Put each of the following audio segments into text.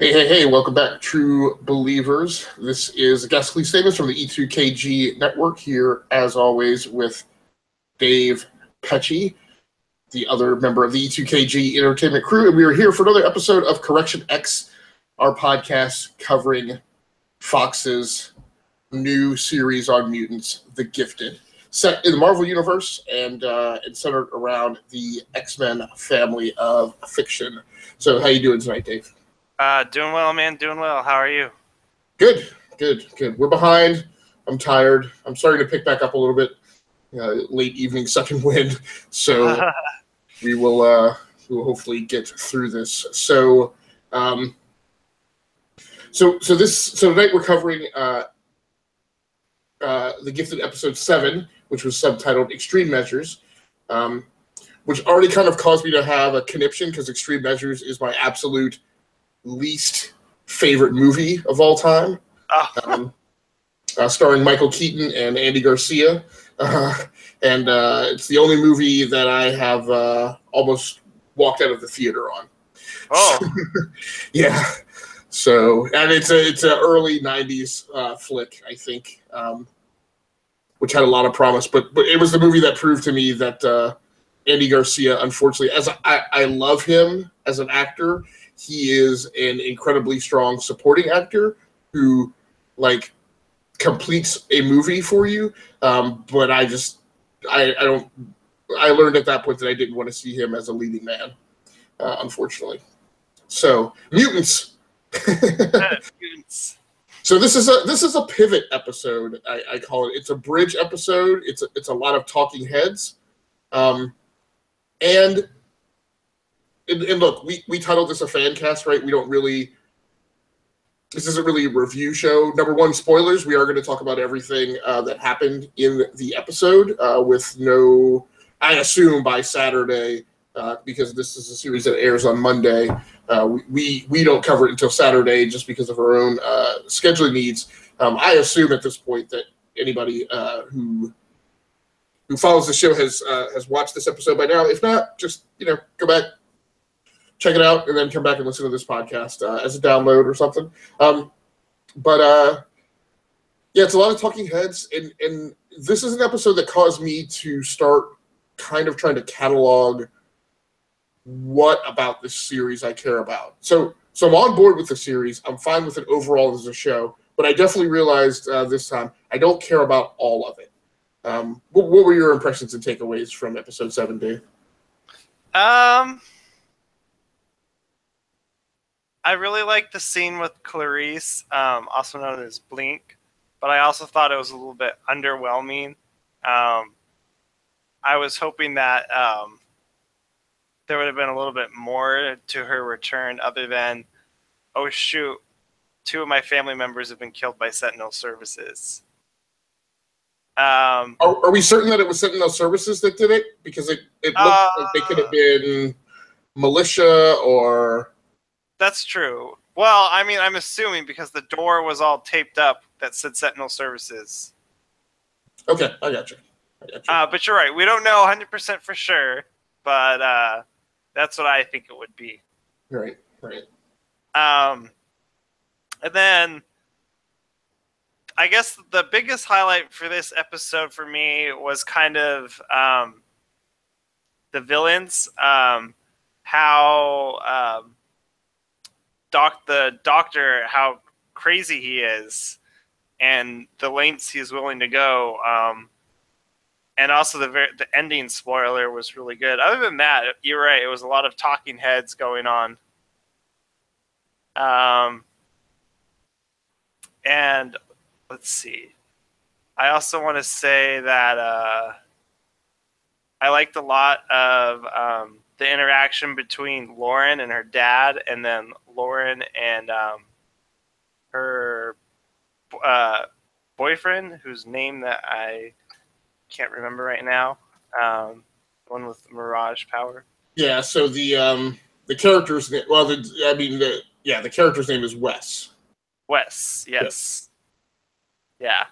Hey, welcome back, true believers. This is Ghastly Statements from the E2KG network here, as always, with Dave Pecci, the other member of the E2KG entertainment crew, and we are here for another episode of Correction X, our podcast covering Fox's new series on mutants, The Gifted, set in the Marvel Universe and centered around the X-Men family of fiction. So how you doing tonight, Dave? Doing well, man. Doing well. How are you? Good. We're behind. I'm tired. I'm starting to pick back up a little bit. Late evening second wind. So we will hopefully get through this. So tonight we're covering The Gifted episode 7, which was subtitled Extreme Measures, which already kind of caused me to have a conniption because Extreme Measures is my absolute least favorite movie of all time, starring Michael Keaton and Andy Garcia, and it's the only movie that I have almost walked out of the theater on. Oh, yeah. So, and it's an early '90s flick, I think, which had a lot of promise. But it was the movie that proved to me that Andy Garcia, unfortunately, as I love him as an actor, he is an incredibly strong supporting actor who, like, completes a movie for you. But I learned at that point that I didn't want to see him as a leading man, unfortunately. So, mutants. mutants. So this is a pivot episode. I call it. It's a bridge episode. It's a lot of talking heads, and look, we titled this a fan cast, right? This isn't really a review show. Number one, spoilers. We are going to talk about everything that happened in the episode with no, I assume by Saturday, because this is a series that airs on Monday. We don't cover it until Saturday just because of our own scheduling needs. I assume at this point that anybody who follows the show has watched this episode by now. If not, just go back, check it out, and then come back and listen to this podcast as a download or something. Yeah, it's a lot of talking heads, and this is an episode that caused me to start kind of trying to catalog what about this series I care about. So I'm on board with the series. I'm fine with it overall as a show, but I definitely realized this time I don't care about all of it. What were your impressions and takeaways from episode 7, Dave? I really liked the scene with Clarice, also known as Blink, but I also thought it was a little bit underwhelming. I was hoping that there would have been a little bit more to her return other than, oh shoot, 2 of my family members have been killed by Sentinel Services. Are we certain that it was Sentinel Services that did it? Because it looked like they could have been militia or... That's true. Well, I mean, I'm assuming because the door was all taped up that said Sentinel Services. Okay, I got you. But you're right. We don't know 100% for sure, but that's what I think it would be. Right. And then I guess the biggest highlight for this episode for me was kind of the villains, how... the doctor, how crazy he is, and the lengths he's willing to go, and also the ending spoiler was really good. Other than that, you're right; it was a lot of talking heads going on. And let's see. I also want to say that I liked a lot of the interaction between Lauren and her dad, and then Lauren and her boyfriend, whose name that I can't remember right now. One with Mirage power. Yeah. So the character's name. Well, the character's name is Wes. Wes. Yes. Yeah.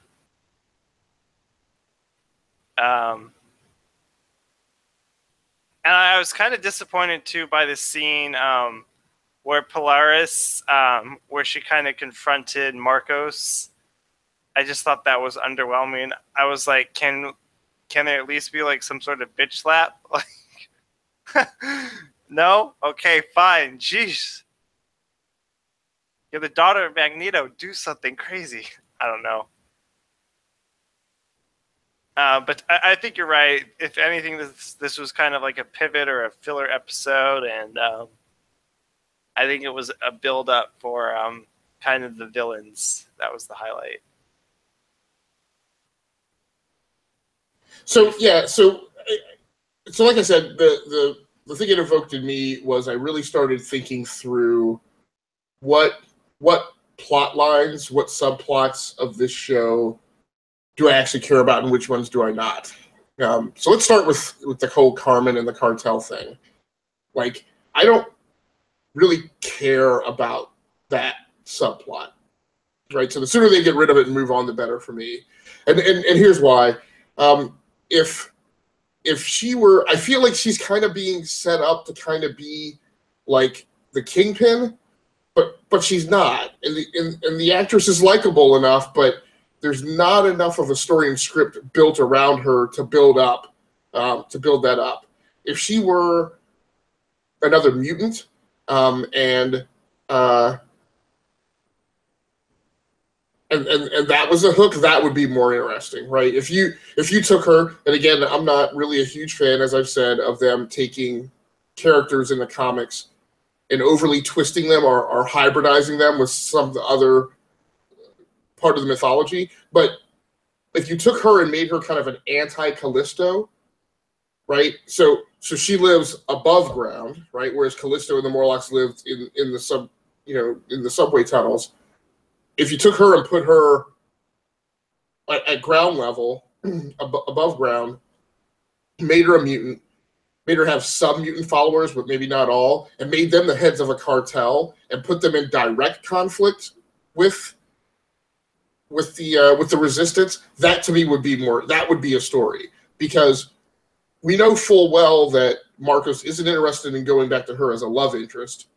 And I was kind of disappointed too by this scene where Polaris, where she kind of confronted Marcos. I just thought that was underwhelming. I was like, can there at least be like some sort of bitch slap? Like, no? Okay, fine. Jeez. You're the daughter of Magneto. Do something crazy. I don't know. But I think you're right. If anything, this was kind of like a pivot or a filler episode, and I think it was a build-up for kind of the villains. That was the highlight. So yeah, so like I said, the thing it evoked in me was I really started thinking through what plot lines, what subplots of this show do I actually care about and which ones do I not? So let's start with the whole Carmen and the cartel thing. Like, I don't really care about that subplot, right? So the sooner they get rid of it and move on, the better for me. And here's why. If she were, I feel like she's kind of being set up to kind of be like the Kingpin, but she's not. And the actress is likable enough, but there's not enough of a story and script built around her to build that up. If she were another mutant, and that was a hook, that would be more interesting, right? If you took her, and again, I'm not really a huge fan, as I've said, of them taking characters in the comics and overly twisting them or hybridizing them with some other part of the mythology. But if you took her and made her kind of an anti-Callisto, right? So she lives above ground, right? Whereas Callisto and the Morlocks lived in the subway tunnels. If you took her and put her at ground level, above ground, made her a mutant, made her have some mutant followers, but maybe not all, and made them the heads of a cartel and put them in direct conflict with the resistance, that to me would be a story, because we know full well that Marcos isn't interested in going back to her as a love interest.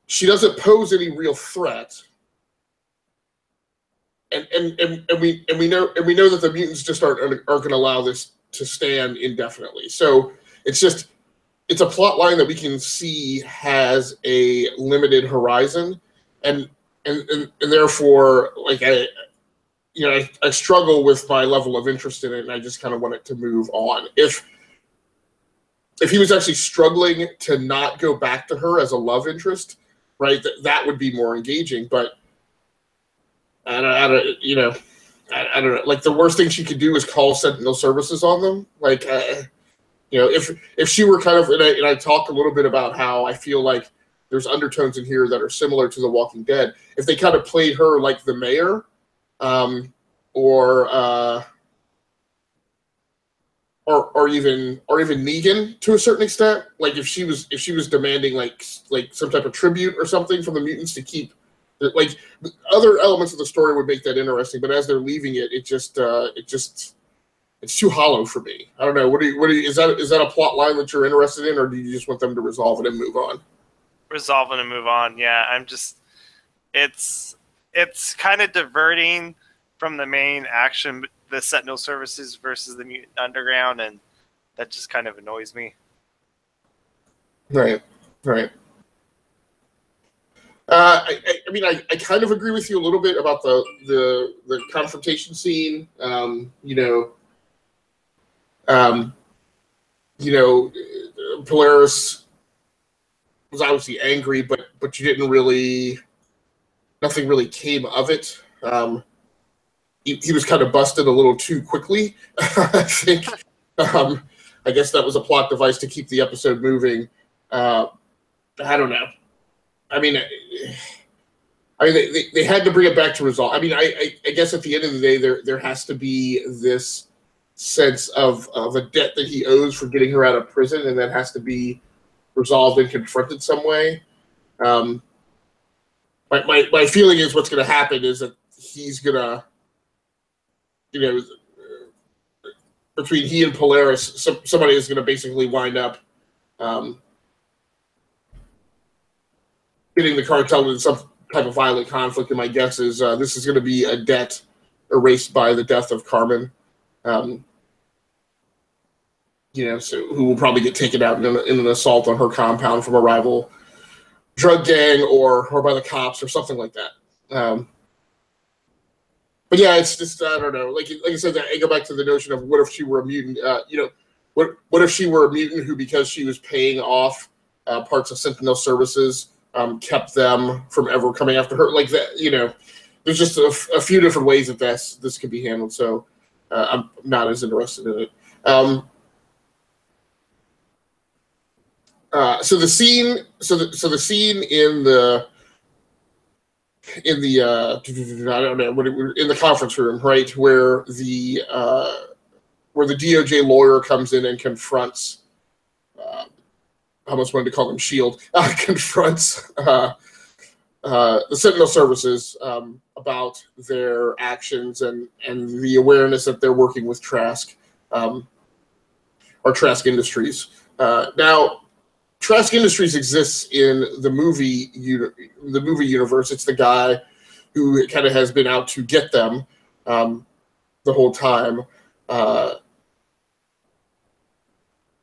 She doesn't pose any real threat, and we know that the mutants just aren't going to allow this to stand indefinitely. So it's a plot line that we can see has a limited horizon, and therefore, like, I struggle with my level of interest in it, and I just kind of want it to move on. If he was actually struggling to not go back to her as a love interest, right, that would be more engaging. But I don't know. Like, the worst thing she could do is call Sentinel Services on them. Like, if she were kind of, and I talked a little bit about how I feel like there's undertones in here that are similar to The Walking Dead. If they kind of played her like the mayor, or even Negan to a certain extent, like if she was demanding like some type of tribute or something from the mutants to keep, like, other elements of the story would make that interesting. But as they're leaving it, it's too hollow for me. I don't know. What do you, is that a plot line that you're interested in, or do you just want them to resolve it and move on? Resolve it and move on. Yeah, it's kind of diverting from the main action, the Sentinel Services versus the Mutant Underground, and that just kind of annoys me. Right. I mean, I kind of agree with you a little bit about the confrontation scene. Polaris was obviously angry, but you didn't really, nothing really came of it. He was kind of busted a little too quickly, I think. I guess that was a plot device to keep the episode moving. I don't know. I mean, they had to bring it back to resolve. I mean, I guess at the end of the day, there has to be this sense of a debt that he owes for getting her out of prison, and that has to be resolved and confronted some way. My feeling is what's going to happen is that he's going to, between he and Polaris, somebody is going to basically wind up getting the cartel into some type of violent conflict, and my guess is this is going to be a debt erased by the death of Carmen. So who will probably get taken out in an assault on her compound from a rival drug gang or by the cops or something like that. But yeah, it's just I don't know. Like I said, I go back to the notion of what if she were a mutant? What if she were a mutant who, because she was paying off parts of Sentinel services, kept them from ever coming after her? Like that, there's just a few different ways that this could be handled. So I'm not as interested in it. So the scene in the I don't know in the conference room, right, where the DOJ lawyer comes in and confronts. I almost wanted to call them Shield. Confronts the Sentinel services about their actions and the awareness that they're working with Trask or Trask Industries. Now, Trask Industries exists in the movie universe. It's the guy who kind of has been out to get them the whole time,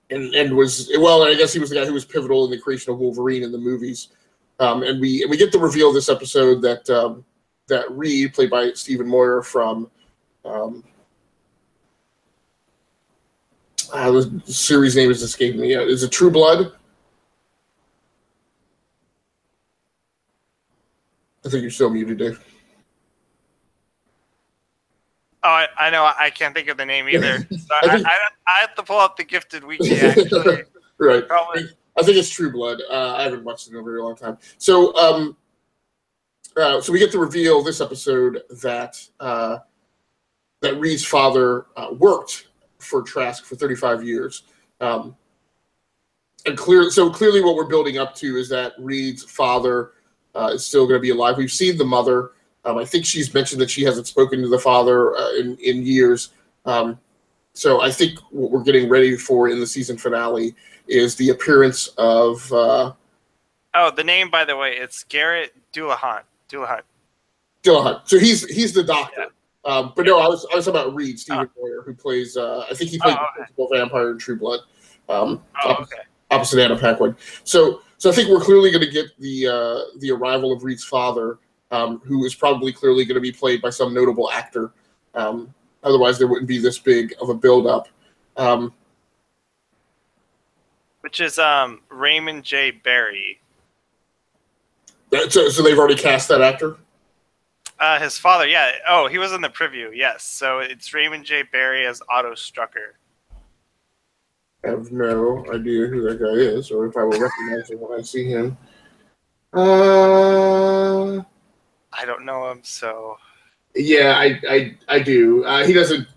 and was I guess he was the guy who was pivotal in the creation of Wolverine in the movies. And we get the reveal this episode that Reed, played by Stephen Moyer from the series name is escaping me. Is it True Blood? I think you're still muted, Dave. Oh, I know. I can't think of the name either. So I have to pull up the Gifted Wiki, actually. Right. Probably. I think it's True Blood. I haven't watched it in a very long time. So we get to reveal this episode that Reed's father worked for Trask for 35 years. And clearly what we're building up to is that Reed's father is still going to be alive. We've seen the mother. I think she's mentioned that she hasn't spoken to the father in years. So I think what we're getting ready for in the season finale is the appearance of... the name, by the way, it's Garrett Dillahunt. So he's the doctor. Yeah. But no, I was talking about Reed, Stephen Moyer, who plays... I think he played the principal vampire in True Blood. Opposite Anna Paquin. So I think we're clearly going to get the arrival of Reed's father, who is probably clearly going to be played by some notable actor. Otherwise, there wouldn't be this big of a build-up. Which is Raymond J. Barry. So they've already cast that actor? His father, yeah. Oh, he was in the preview, yes. So it's Raymond J. Barry as Otto Strucker. I have no idea who that guy is, or if I will recognize him when I see him. I don't know him, so... Yeah, I do. He doesn't.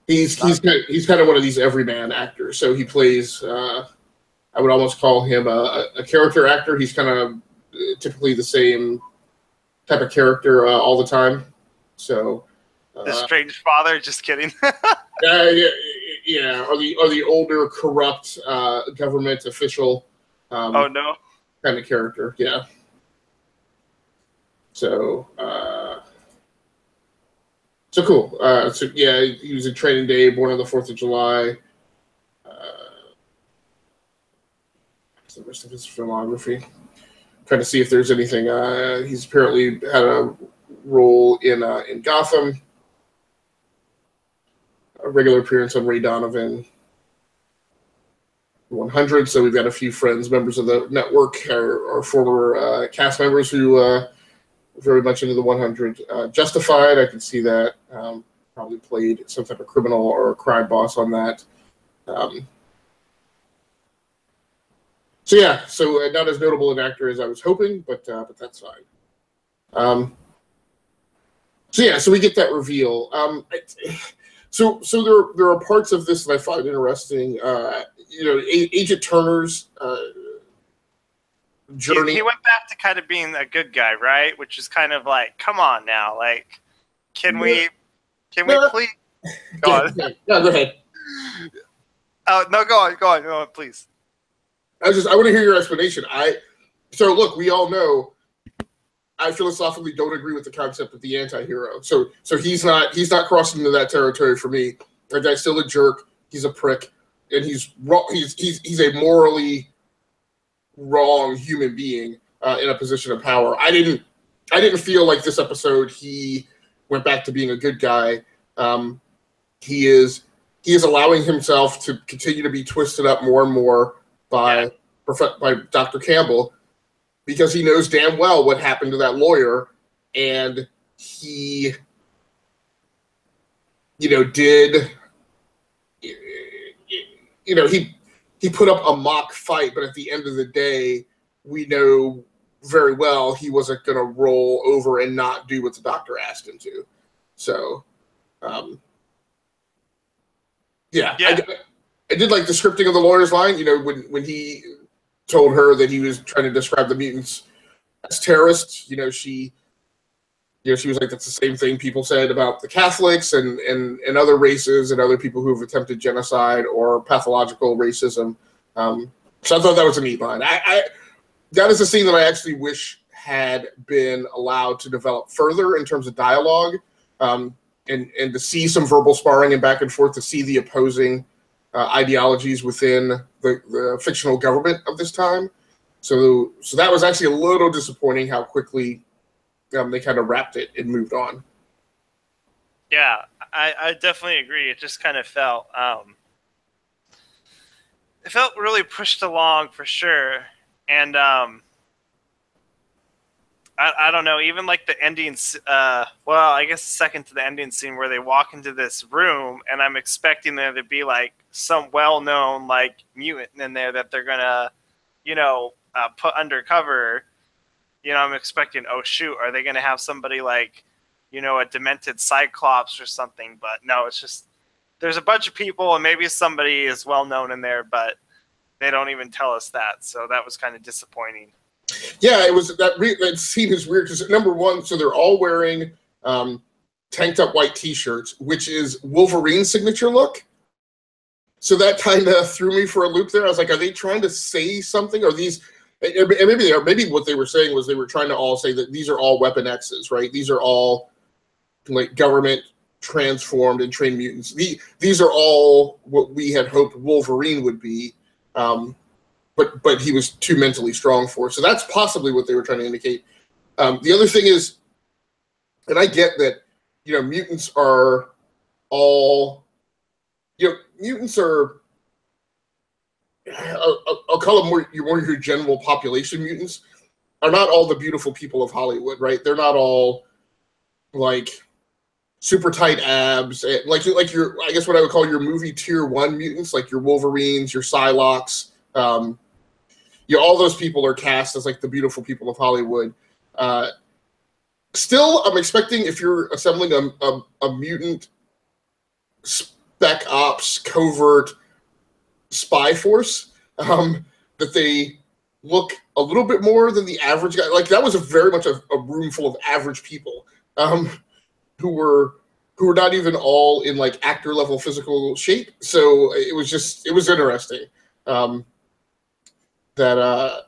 He's kind of one of these everyman actors. So he plays. I would almost call him a character actor. He's kind of typically the same type of character all the time. So. The strange father. Just kidding. Yeah. Or the older corrupt government official. Oh no. Kind of character. Yeah. So cool. So yeah, he was in Training Day, born on the 4th of July. What's the rest of his filmography? Trying to see if there's anything. He's apparently had a role in Gotham. A regular appearance on Ray Donovan. 100. So we've got a few friends, members of the network, or former cast members who. Very much into the 100. Justified, I can see that. Probably played some type of criminal or a crime boss on that. So not as notable an actor as I was hoping, but that's fine. So we get that reveal. So there are parts of this that I find interesting. Agent Turner's journey. He went back to kind of being a good guy, right? Which is kind of like, come on now, like, can we please? Go on. Yeah, go ahead. No, go on, please. I want to hear your explanation. So look, we all know I philosophically don't agree with the concept of the anti-hero. So he's not crossing into that territory for me. That guy's still a jerk. He's a prick, and he's wrong. He's a morally wrong human being in a position of power. I didn't feel like this episode he went back to being a good guy. He is allowing himself to continue to be twisted up more and more by Dr. Campbell, because he knows damn well what happened to that lawyer, and he, did, he put up a mock fight, but at the end of the day, we know very well he wasn't going to roll over and not do what the doctor asked him to. So, I did like the scripting of the lawyer's line, when he told her that he was trying to describe the mutants as terrorists. She was like, that's the same thing people said about the Catholics and other races and other people who have attempted genocide or pathological racism. So I thought that was a neat line. That is a scene that I actually wish had been allowed to develop further in terms of dialogue, and to see some verbal sparring and back and forth, to see the opposing ideologies within the fictional government of this time. So that was actually a little disappointing how quickly they kind of wrapped it and moved on. Yeah, I definitely agree. It just kind of felt it felt really pushed along for sure. And I don't know, even like the ending, I guess second to the ending scene where they walk into this room, and I'm expecting there to be like some well-known like mutant in there that they're gonna, put undercover. I'm expecting, oh shoot, are they gonna have somebody like, a demented Cyclops or something? But no, it's just there's a bunch of people, and maybe somebody is well-known in there, but they don't even tell us that. So that was kind of disappointing. Yeah, it was that scene is weird because number one, so they're all wearing tanked up white T-shirts, which is Wolverine's signature look. So that kind of threw me for a loop there. I was like, are they trying to say something? Or these? And maybe what they were saying was they were trying to all say that these are all Weapon X's, right? These are all like government transformed and trained mutants. These are all what we had hoped Wolverine would be. But he was too mentally strong for it. So that's possibly what they were trying to indicate. The other thing is, and I get that, mutants are all, mutants are, I'll call them more your general population mutants, are not all the beautiful people of Hollywood, right? They're not all like super tight abs, like your, I guess what I would call your movie tier 1 mutants, like your Wolverines, your Psylocke. All those people are cast as like the beautiful people of Hollywood. Still, I'm expecting if you're assembling a mutant spec ops covert spy force, that they look a little bit more than the average guy. Like that was very much a room full of average people, who were not even all in like actor level physical shape. So it was interesting. That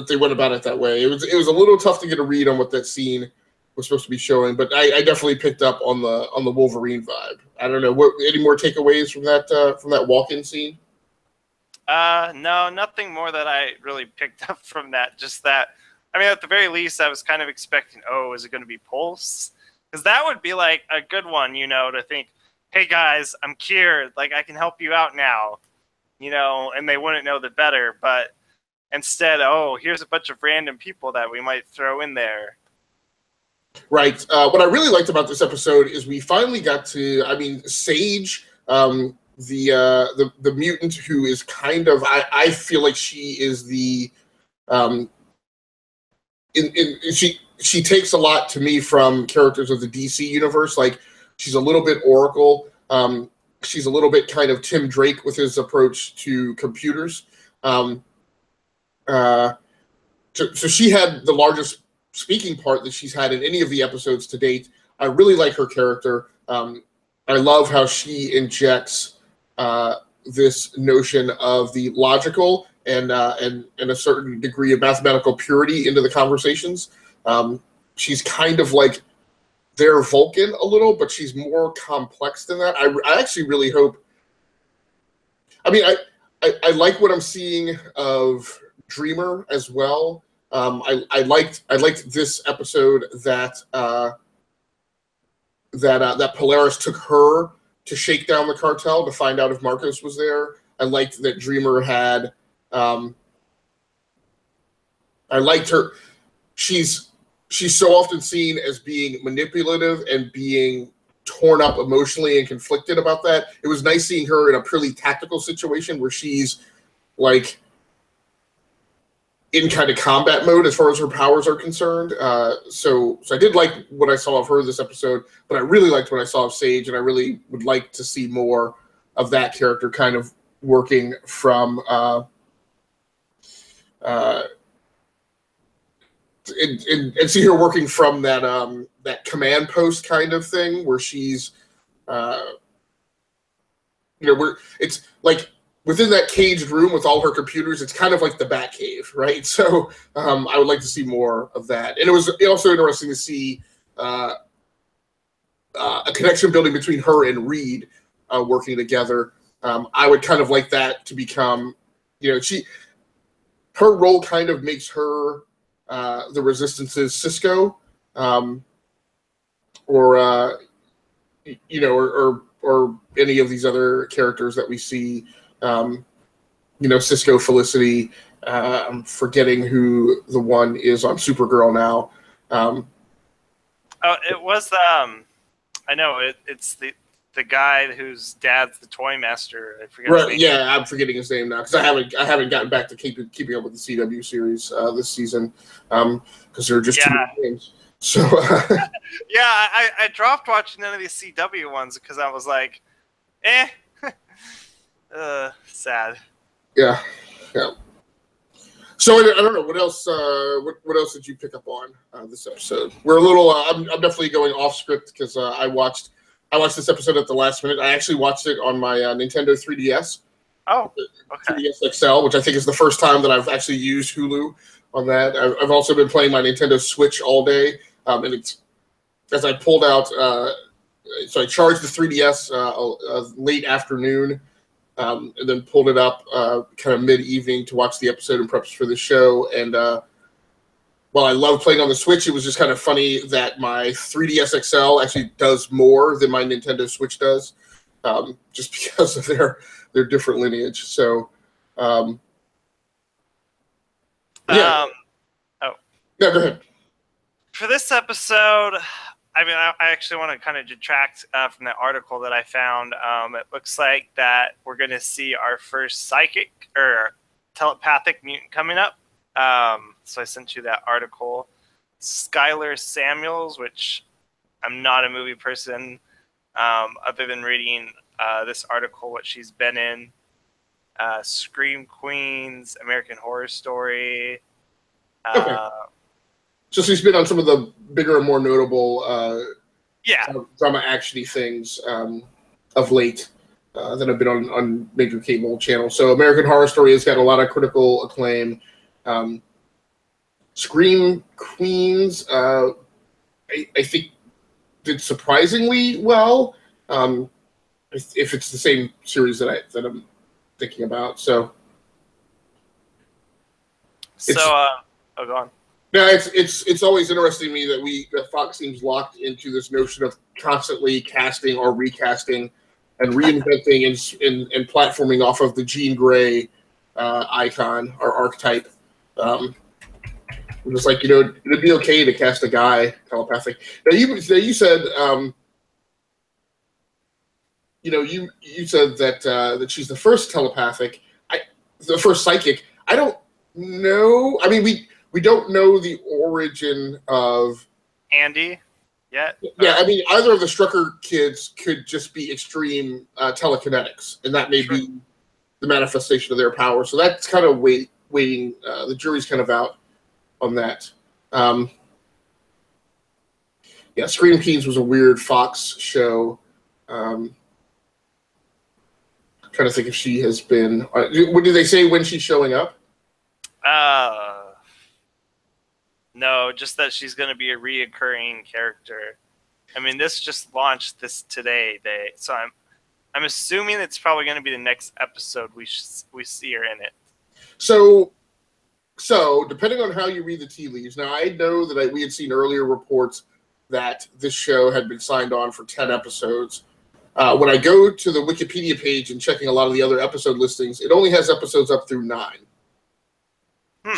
they went about it that way. It was a little tough to get a read on what that scene was supposed to be showing, but I definitely picked up on the Wolverine vibe. I don't know, any more takeaways from that walk-in scene? No, nothing more that I really picked up from that. Just that, I mean, at the very least, I was kind of expecting, is it going to be Pulse? Because that would be like a good one, to think, hey guys, I'm cured, like I can help you out now. And they wouldn't know the better, but instead, here's a bunch of random people that we might throw in there. Right. What I really liked about this episode is we finally got to, Sage, the mutant who is kind of, I feel like she is the, she takes a lot to me from characters of the DC universe. Like she's a little bit Oracle. She's a little bit kind of Tim Drake with his approach to computers. So she had the largest speaking part that she's had in any of the episodes to date. I really like her character. I love how she injects this notion of the logical and a certain degree of mathematical purity into the conversations. She's kind of like their Vulcan a little, but she's more complex than that. I actually really hope. I mean, I like what I'm seeing of Dreamer as well. I liked this episode that that Polaris took her to shake down the cartel to find out if Marcos was there. I liked that Dreamer had. I liked her. She's so often seen as being manipulative and being torn up emotionally and conflicted about that. It was nice seeing her in a purely tactical situation where she's like in kind of combat mode as far as her powers are concerned. So I did like what I saw of her this episode, but I really liked what I saw of Sage, and I really would like to see more of that character kind of working from and see her working from that that command post kind of thing where she's where it's like within that caged room with all her computers, it's kind of like the Batcave, right? So I would like to see more of that. And it was also interesting to see a connection building between her and Reed working together. I would kind of like that to become, her role kind of makes her the Resistance's Cisco, or any of these other characters that we see. Cisco, Felicity. I'm forgetting who the one is on Supergirl now. It was I know it's the guy whose dad's the toy master. I forget his name. Yeah, I'm forgetting his name now because I haven't gotten back to keeping up with the CW series this season because there are just too many names. So yeah, I dropped watching none of these CW ones because I was like, sad. Yeah. So I don't know what else. What else did you pick up on this episode? We're a little. I'm definitely going off script because I watched this episode at the last minute. I actually watched it on my Nintendo 3DS. Oh, okay. 3DS XL, which I think is the first time that I've actually used Hulu on that. I've also been playing my Nintendo Switch all day, and it's as I pulled out. So I charged the 3DS late afternoon. And then pulled it up kind of mid-evening to watch the episode and preps for the show. And while I love playing on the Switch, it was just kind of funny that my 3DS XL actually does more than my Nintendo Switch does, just because of their different lineage. So, yeah. Oh. No, go ahead. For this episode, I mean, I actually want to kind of detract from that article that I found. It looks like that we're going to see our first psychic or telepathic mutant coming up. So I sent you that article. Skyler Samuels, which I'm not a movie person, other than reading this article, what she's been in. Scream Queens, American Horror Story. Okay. So she's been on some of the bigger and more notable drama action-y things of late that have been on major cable channels. So American Horror Story has got a lot of critical acclaim. Scream Queens, I think, did surprisingly well. If it's the same series that I'm thinking about, so. Go on. Yeah, it's always interesting to me that Fox seems locked into this notion of constantly casting or recasting and reinventing and platforming off of the Jean Grey icon or archetype. Just like, it'd be okay to cast a guy telepathic. Now you said you said that she's the first telepathic, the first psychic. I don't know. I mean, we don't know the origin of Andy yet. Yeah, I mean, either of the Strucker kids could just be extreme telekinetics, and that may be the manifestation of their power. So that's kind of waiting. The jury's kind of out on that. Yeah, Scream Queens was a weird Fox show. trying to think if she has been. What did they say when she's showing up? No, just that she's going to be a reoccurring character. I mean, this just launched this today, so I'm assuming it's probably going to be the next episode we see her in it. So depending on how you read the tea leaves, now I know that we had seen earlier reports that this show had been signed on for 10 episodes. When I go to the Wikipedia page and checking a lot of the other episode listings, it only has episodes up through 9.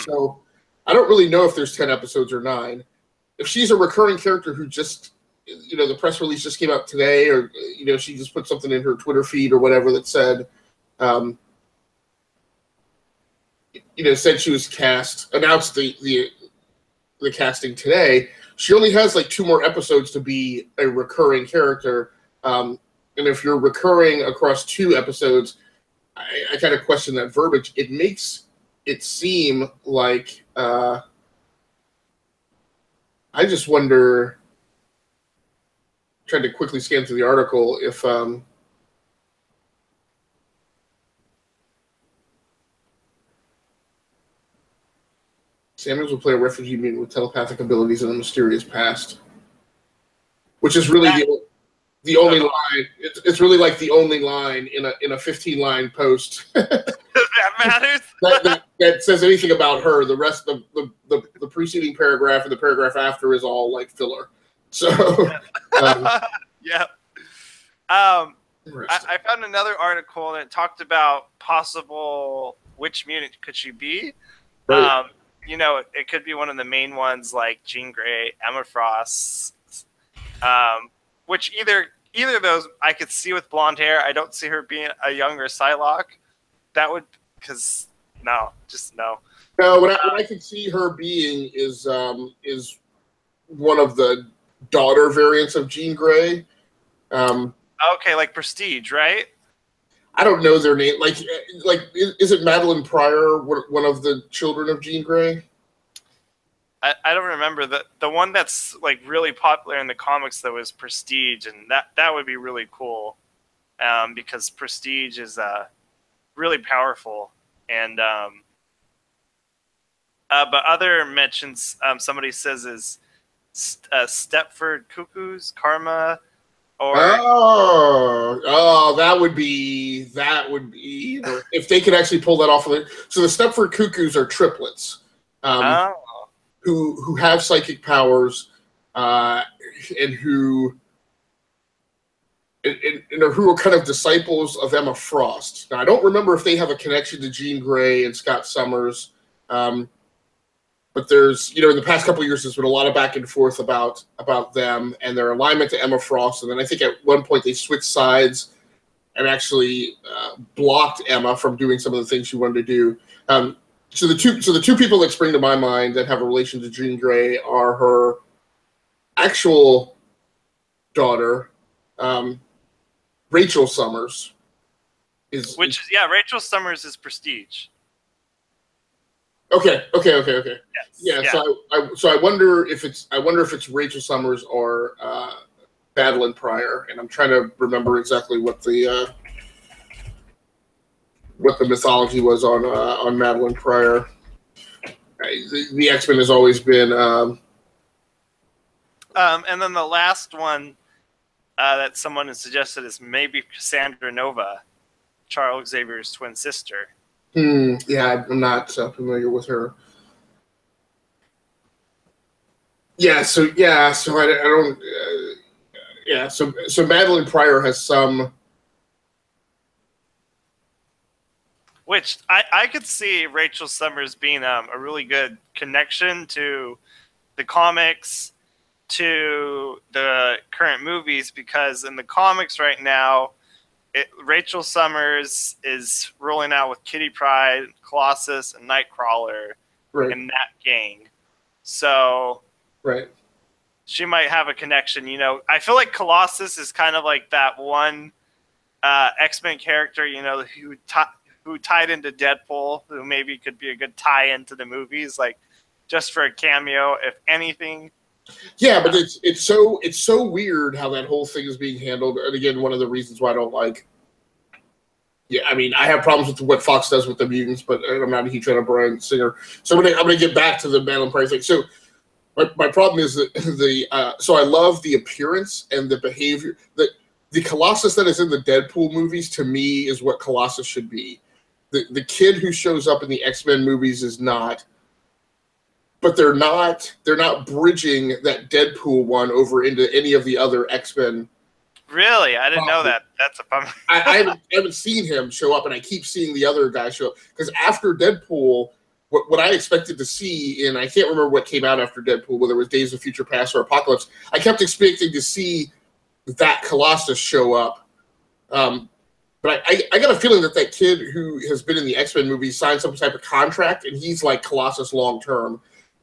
So I don't really know if there's 10 episodes or 9. If she's a recurring character who just, the press release just came out today, or, she just put something in her Twitter feed or whatever that said, said she was cast, announced the casting today, she only has like 2 more episodes to be a recurring character. And if you're recurring across 2 episodes, I kind of question that verbiage. It makes it seem like I just wonder, trying to quickly scan through the article, if Samuels will play a refugee mutant with telepathic abilities and a mysterious past, which is really the only line. It's really like the only line in a 15-line post. That matters. that says anything about her. The rest of the preceding paragraph and the paragraph after is all like filler. So, yeah. I found another article that talked about possible which mutant could she be. Right. It could be one of the main ones like Jean Grey, Emma Frost, which either of those I could see with blonde hair. I don't see her being a younger Psylocke. That would, no. No, what I could see her being is one of the daughter variants of Jean Grey. Okay, like Prestige, right? I don't know their name. Like, is it Madeline Pryor, one of the children of Jean Grey? I don't remember. The one that's like really popular in the comics though is Prestige, and that would be really cool, because Prestige is really powerful, and but other mentions somebody says is Stepford Cuckoo's Karma. Or that would be if they could actually pull that off of it. So the Stepford Cuckoos are triplets, who have psychic powers, and who are kind of disciples of Emma Frost. Now I don't remember if they have a connection to Jean Grey and Scott Summers. But there's, in the past couple of years, there's been a lot of back and forth about them and their alignment to Emma Frost. And then I think at one point they switched sides and actually blocked Emma from doing some of the things she wanted to do. So the two people that spring to my mind that have a relation to Jean Grey are her actual daughter, Rachel Summers. Rachel Summers is Prestige. Okay. Yes. Yeah. So I wonder if it's Rachel Summers or Madeline Pryor, and I'm trying to remember exactly what the mythology was on Madeline Pryor. The X-Men has always been. And then the last one that someone has suggested is maybe Cassandra Nova, Charles Xavier's twin sister. Yeah, I'm not familiar with her. So I don't. So Madeline Pryor has some. Which I could see Rachel Summers being a really good connection to the comics, to the current movies, because in the comics right now, Rachel Summers is rolling out with Kitty Pryde, Colossus, and Nightcrawler in that gang. So she might have a connection. I feel like Colossus is kind of like that one X-Men character, who tied into Deadpool, who maybe could be a good tie-in to the movies, like just for a cameo, if anything. Yeah, but it's so weird how that whole thing is being handled. And again, one of the reasons why I don't like Yeah, I mean, I have problems with what Fox does with the mutants, but I'm not a huge fan of Bryan Singer. So I'm gonna get back to the Madeline Pryor thing. So my problem is that so I love the appearance and the behavior. The Colossus that is in the Deadpool movies, to me, is what Colossus should be. The kid who shows up in the X-Men movies is not, but they're not bridging that Deadpool one over into any of the other X-Men. Really? I didn't know that. That's a bummer. I haven't seen him show up, and I keep seeing the other guy show up. Because after Deadpool, what I expected to see, and I can't remember what came out after Deadpool, whether it was Days of Future Past or Apocalypse, I kept expecting to see that Colossus show up. But I got a feeling that kid who has been in the X-Men movies signed some type of contract, and he's like Colossus long term.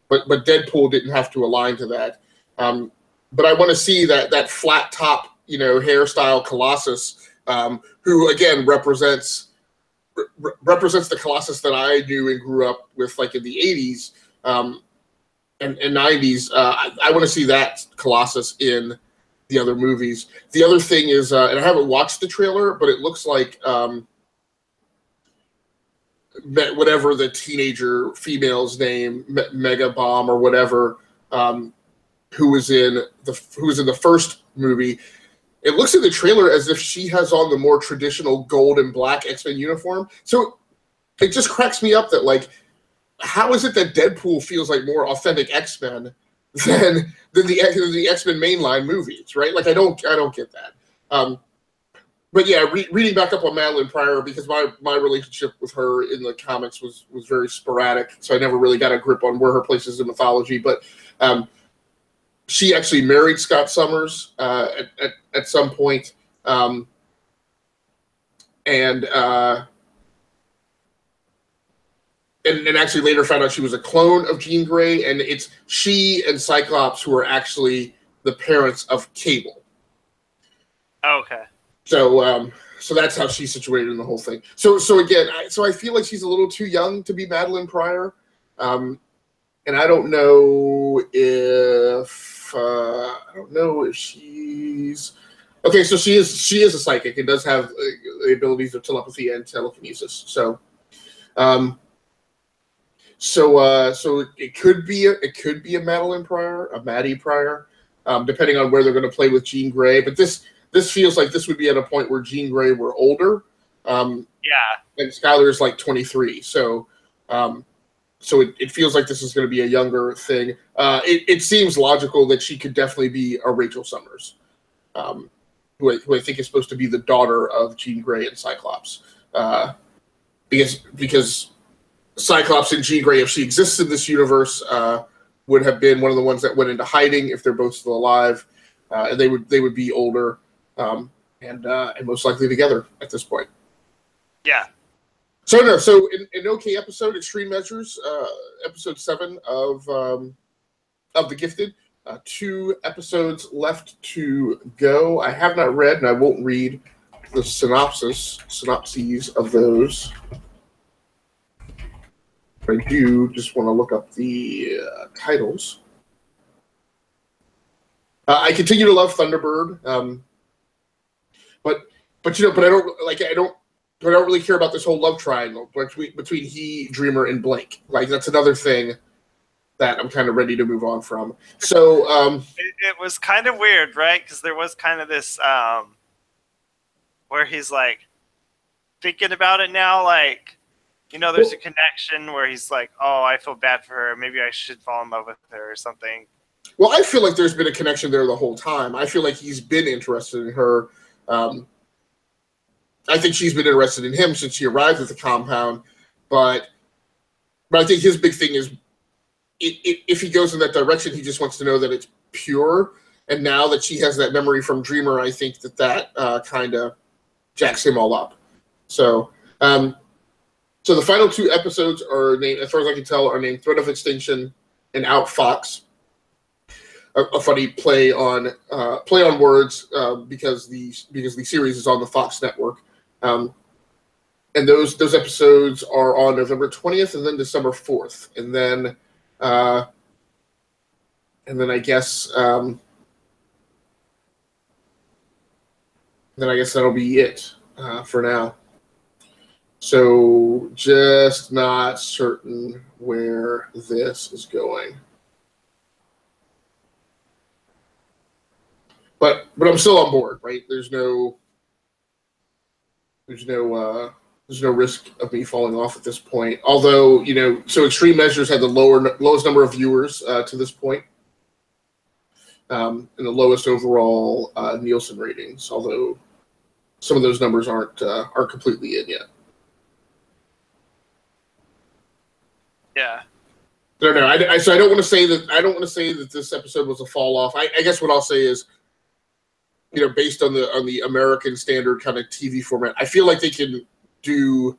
But Deadpool didn't have to align to that. But I want to see that flat top, hairstyle Colossus, who again represents the Colossus that I knew and grew up with, like in the 80s and 90s. I want to see that Colossus in the other movies. The other thing is, and I haven't watched the trailer, but it looks like whatever the teenager female's name, Mega Bomb or whatever, who was in the first movie. It looks in the trailer as if she has on the more traditional gold and black X-Men uniform. So it just cracks me up that, like, how is it that Deadpool feels like more authentic X-Men than the X-Men mainline movies, right? Like, I don't get that. But yeah, reading back up on Madeline Pryor, because my relationship with her in the comics was very sporadic, so I never really got a grip on where her place is in mythology. But she actually married Scott Summers at some point, and actually later found out she was a clone of Jean Grey, and it's she and Cyclops who are actually the parents of Cable. Okay. So that's how she's situated in the whole thing. So again, I feel like she's a little too young to be Madeline Pryor, and I don't know if she's okay. So she is a psychic and does have the abilities of telepathy and telekinesis. So it could be a Madeline Pryor, a Maddie Pryor, depending on where they're going to play with Jean Grey. But this feels like this would be at a point where Jean Grey were older. And Skyler is like 23. So it feels like this is going to be a younger thing. It seems logical that she could definitely be a Rachel Summers, who I think is supposed to be the daughter of Jean Grey and Cyclops. Because Cyclops and Jean Grey, if she exists in this universe, would have been one of the ones that went into hiding if they're both still alive, and they would be older and most likely together at this point. Yeah. So an okay episode, Extreme Measures, episode 7 of The Gifted. 2 episodes left to go. I have not read, and I won't read the synopses of those. I do just want to look up the titles. I continue to love Thunderbird, but I don't really care about this whole love triangle between he, Dreamer, and Blake. Like, that's another thing that I'm kind of ready to move on from. So it was kind of weird, right? Because there was kind of this where he's like thinking about it now, like, there's a connection where he's like, oh, I feel bad for her. Maybe I should fall in love with her or something. Well, I feel like there's been a connection there the whole time. I feel like he's been interested in her. I think she's been interested in him since she arrived at the compound. But I think his big thing is if he goes in that direction, he just wants to know that it's pure. And now that she has that memory from Dreamer, I think that kind of jacks him all up. So the final 2 episodes are named, as far as I can tell, are named Threat of Extinction and Outfox. A funny play on words because the series is on the Fox network, and those episodes are on November 20th and then December 4th, and then I guess that'll be it for now. So just not certain where this is going. But I'm still on board, right? There's no risk of me falling off at this point. Although, so Extreme Measures had the lowest number of viewers to this point, and the lowest overall Nielsen ratings. Although some of those numbers aren't completely in yet. Yeah. I don't know. So I don't want to say that this episode was a fall off. I guess what I'll say is, based on the American standard kind of TV format, I feel like they can do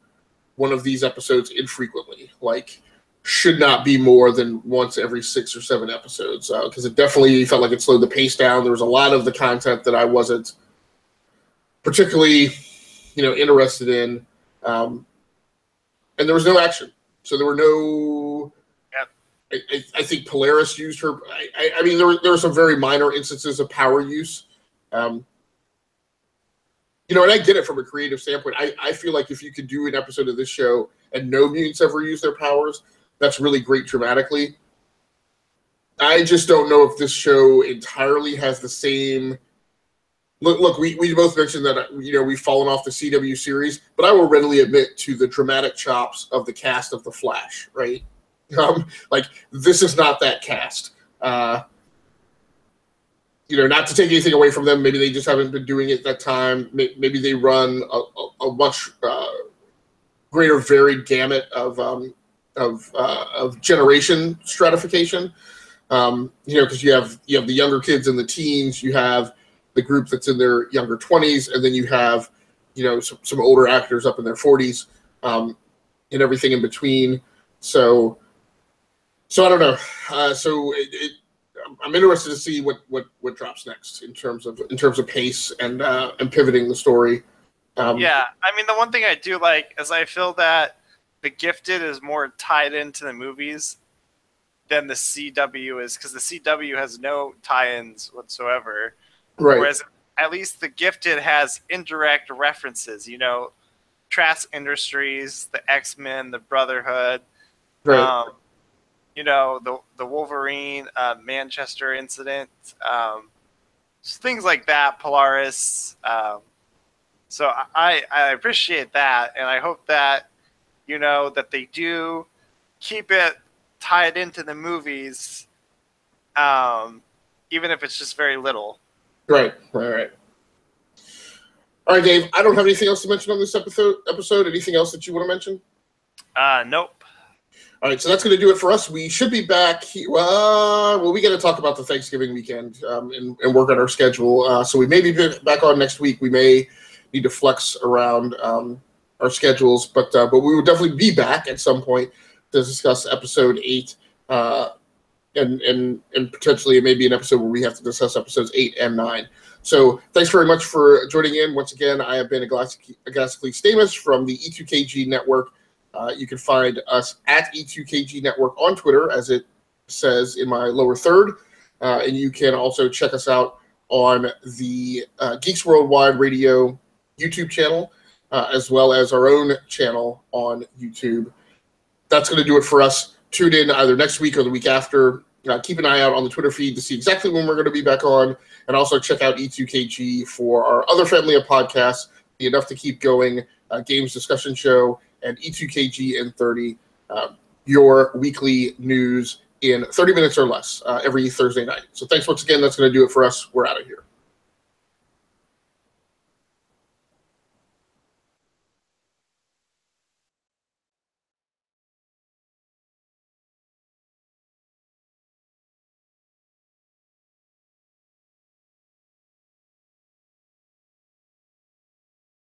one of these episodes infrequently. Like, should not be more than once every 6 or 7 episodes, because it definitely felt like it slowed the pace down. There was a lot of the content that I wasn't particularly, interested in, and there was no action. So there were no. Yep. I think Polaris used her. I mean, there were some very minor instances of power use. And I get it from a creative standpoint. I feel like if you could do an episode of this show and no mutants ever use their powers, that's really great dramatically. I just don't know if this show entirely has the same. Look, we both mentioned that we've fallen off the CW series, but I will readily admit to the dramatic chops of the cast of The Flash, right? Like, this is not that cast. Not to take anything away from them. Maybe they just haven't been doing it at that time. Maybe they run a much greater varied gamut of generation stratification. Because you have the younger kids and the teens, you have the group that's in their younger 20s, and then you have some older actors up in their 40s, and everything in between. So I don't know. I'm interested to see what drops next in terms of pace and pivoting the story. Yeah, I mean, the one thing I do like is I feel that The Gifted is more tied into the movies than the CW is, because the CW has no tie-ins whatsoever. Right. Whereas at least The Gifted has indirect references. Trask Industries, the X-Men, the Brotherhood. Right. The Wolverine Manchester incident, things like that, Polaris. So I appreciate that, and I hope that that they do keep it tied into the movies, even if it's just very little. Right. All right, Dave. I don't have anything else to mention on this episode. Anything else that you want to mention? Nope. All right, so that's going to do it for us. We should be back. We got to talk about the Thanksgiving weekend and work on our schedule. So we may be back on next week. We may need to flex around our schedules, but we will definitely be back at some point to discuss episode 8, and potentially it may be an episode where we have to discuss episodes 8 and 9. So thanks very much for joining in. Once again, I have been Agasically Stamus from the E2KG Network. You can find us at E2KG Network on Twitter, as it says in my lower third. And you can also check us out on the Geeks Worldwide Radio YouTube channel, as well as our own channel on YouTube. That's going to do it for us. Tune in either next week or the week after. Keep an eye out on the Twitter feed to see exactly when we're going to be back on. And also check out E2KG for our other family of podcasts, the Enough to Keep Going Games Discussion Show, and E2KG in 30, your weekly news in 30 minutes or less every Thursday night. So thanks once again. That's going to do it for us. We're out of here.